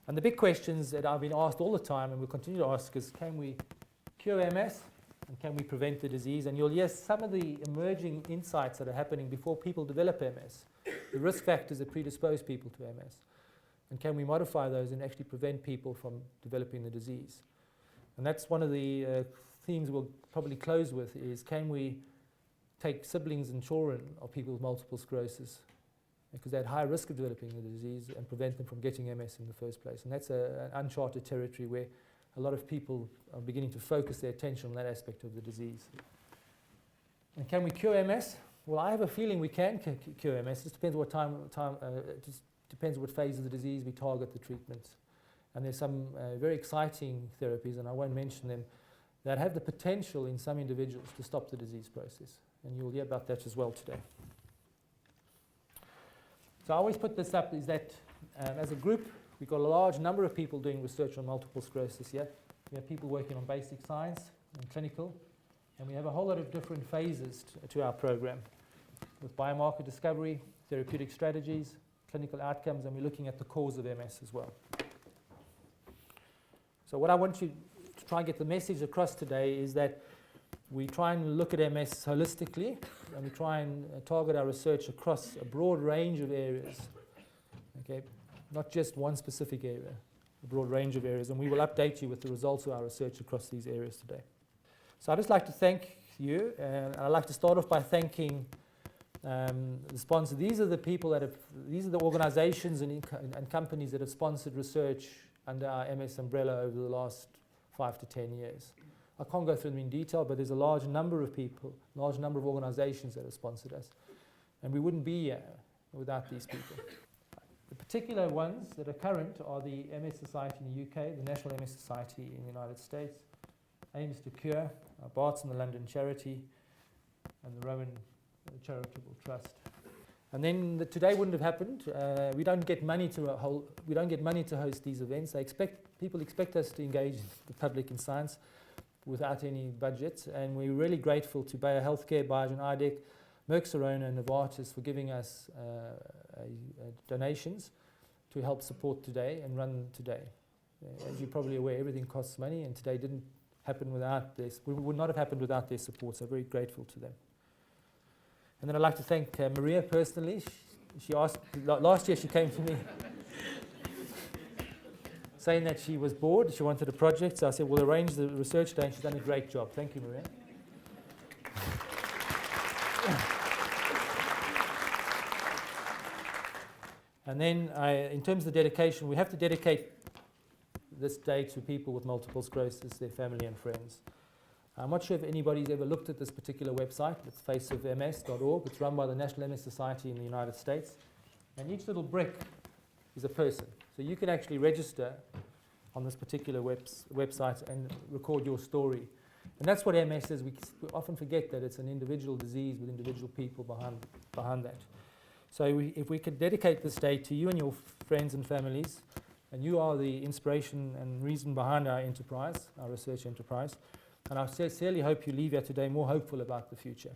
And the big questions that I've been asked all the time and will continue to ask is, can we cure MS and can we prevent the disease? And you'll hear some of the emerging insights that are happening before people develop MS, the risk factors that predispose people to MS. And can we modify those and actually prevent people from developing the disease? And that's one of the themes we'll probably close with is, can we take siblings and children of people with multiple sclerosis, because they're at high risk of developing the disease, and prevent them from getting MS in the first place. And that's an uncharted territory where a lot of people are beginning to focus their attention on that aspect of the disease. And can we cure MS? Well, I have a feeling we can cure MS. It just depends what it just depends what phase of the disease we target the treatment. And there's some very exciting therapies, and I won't mention them, that have the potential in some individuals to stop the disease process. And you'll hear about that as well today. So I always put this up is that as a group, we've got a large number of people doing research on multiple sclerosis here. We have people working on basic science and clinical, and we have a whole lot of different phases to our program, with biomarker discovery, therapeutic strategies, clinical outcomes, and we're looking at the cause of MS as well. So what I want you to try and get the message across today is that we try and look at MS holistically, and we try and target our research across a broad range of areas, okay? Not just one specific area, a broad range of areas, and we will update you with the results of our research across these areas today. So I'd just like to thank you, and I'd like to start off by thanking the sponsor. These are the people that have, these are the organizations and companies that have sponsored research under our MS umbrella over the last 5 to 10 years. I can't go through them in detail, but there's a large number of people, large number of organizations that have sponsored us. And we wouldn't be here without these people. The particular ones that are current are the MS Society in the UK, the National MS Society in the United States, Aims to Cure, Barts and the London Charity, and the Rowan Charitable Trust. And then today wouldn't have happened. We don't get money to host these events. People expect us to engage the public in science without any budget, and we're really grateful to Bayer Healthcare, Biogen IDEC, Merck Serono and Novartis for giving us donations to help support today and run today. As you're probably aware, everything costs money, and today didn't happen without this. We would not have happened without their support, so very grateful to them. And then I'd like to thank Maria personally. She asked, last year she came to me saying that she was bored, she wanted a project, so I said, we'll arrange the research day, and she's done a great job. Thank you, Maria. And then in terms of the dedication, we have to dedicate this day to people with multiple sclerosis, their family and friends. I'm not sure if anybody's ever looked at this particular website. It's faceofms.org. It's run by the National MS Society in the United States. And each little brick is a person. So you can actually register on this particular website and record your story. And that's what MS is. We often forget that it's an individual disease with individual people behind that. So if we could dedicate this day to you and your friends and families, and you are the inspiration and reason behind our enterprise, our research enterprise, and I sincerely hope you leave here today more hopeful about the future.